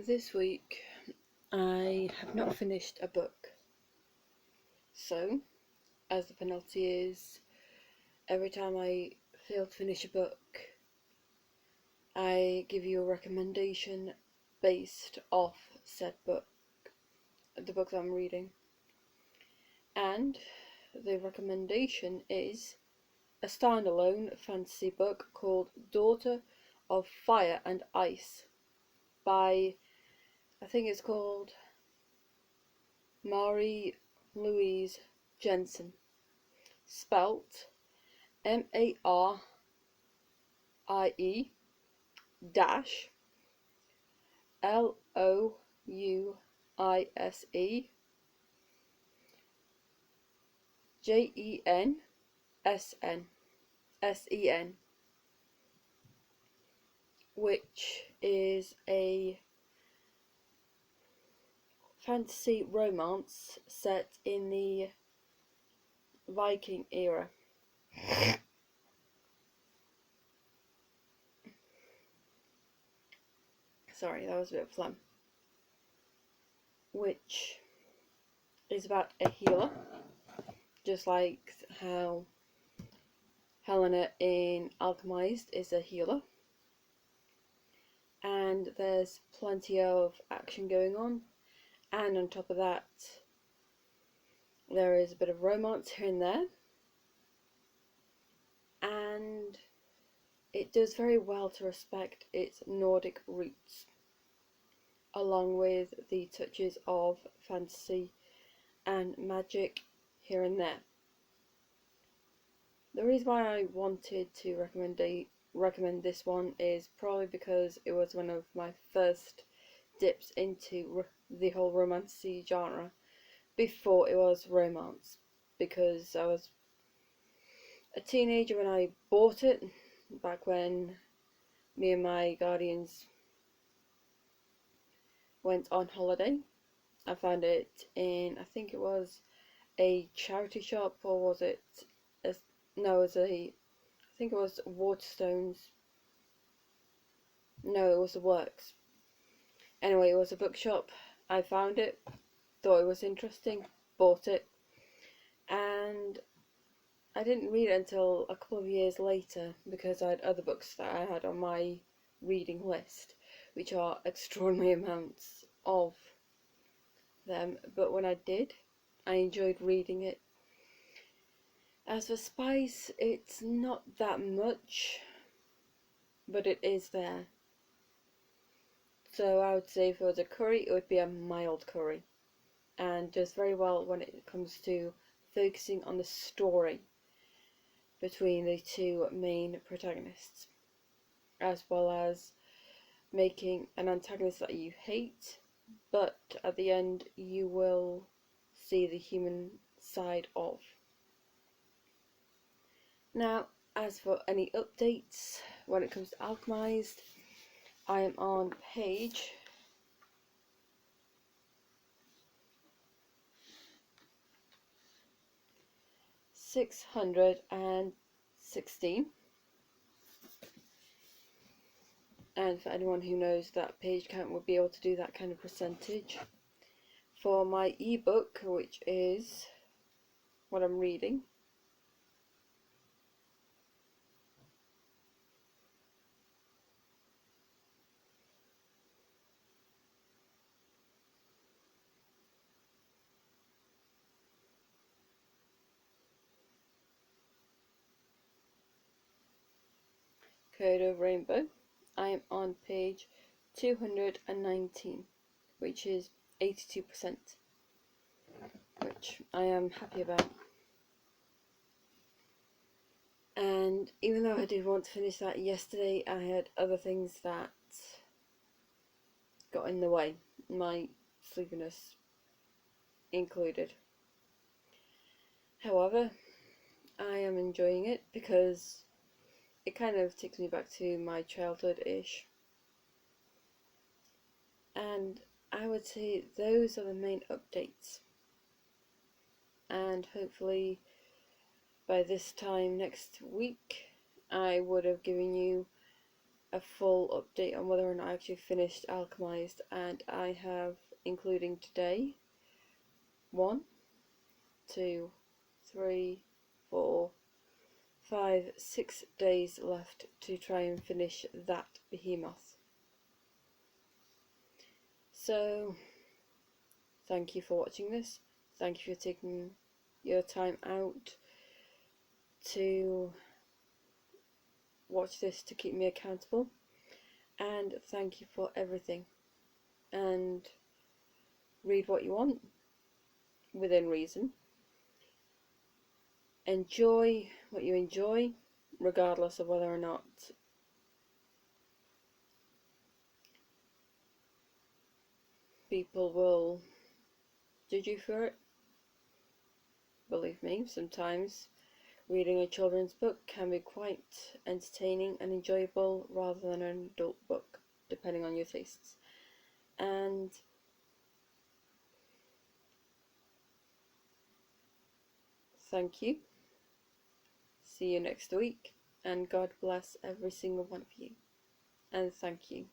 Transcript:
This week I have not finished a book, so as the penalty is, every time I fail to finish a book, I give you a recommendation based off said book, the book that I'm reading. And the recommendation is a standalone fantasy book called Daughter of Fire and Ice by, I think it's called Marie-Louise Jensen, spelt Marie dash Louise Jensen, which is a fantasy romance set in the Viking era. Sorry, that was a bit of phlegm. Which is about a healer, just like how Helena in Alchemized is a healer. And there's plenty of action going on, and on top of that, there is a bit of romance here and there, and it does very well to respect its Nordic roots, along with the touches of fantasy and magic here and there. The reason why I wanted to recommend this one is probably because it was one of my first dips into the whole romantasy genre before it was romance, because I was a teenager when I bought it, back when me and my guardians went on holiday. I found it in, I think it was a charity shop, or was it no, it was I think it was Waterstones. No, it was the Works. Anyway, it was a bookshop. I found it, thought it was interesting, bought it, and I didn't read it until a couple of years later because I had other books that I had on my reading list, which are extraordinary amounts of them. But when I did, I enjoyed reading it. As for spice, it's not that much, but it is there. So I would say if it was a curry, it would be a mild curry, and does very well when it comes to focusing on the story between the two main protagonists, as well as making an antagonist that you hate, but at the end you will see the human side of. Now, as for any updates when it comes to Alchemized, I am on page 616, and for anyone who knows that page count would be able to do that kind of percentage. For my ebook, which is what I'm reading, Code of Rainbow, I am on page 219, which is 82%, which I am happy about. And even though I did want to finish that yesterday, I had other things that got in the way, my sleepiness included. However, I am enjoying it because it kind of takes me back to my childhood-ish. And I would say those are the main updates. And hopefully by this time next week, I would have given you a full update on whether or not I actually finished Alchemized, and I have, including today, 1, 2, 3, 4, 5, 6 days left to try and finish that behemoth. So, thank you for watching this. Thank you for taking your time out to watch this to keep me accountable. And thank you for everything. And read what you want, within reason. Enjoy what you enjoy, regardless of whether or not people will judge you for it. Believe me, sometimes reading a children's book can be quite entertaining and enjoyable rather than an adult book, depending on your tastes. And thank you. See you next week, and God bless every single one of you. And thank you.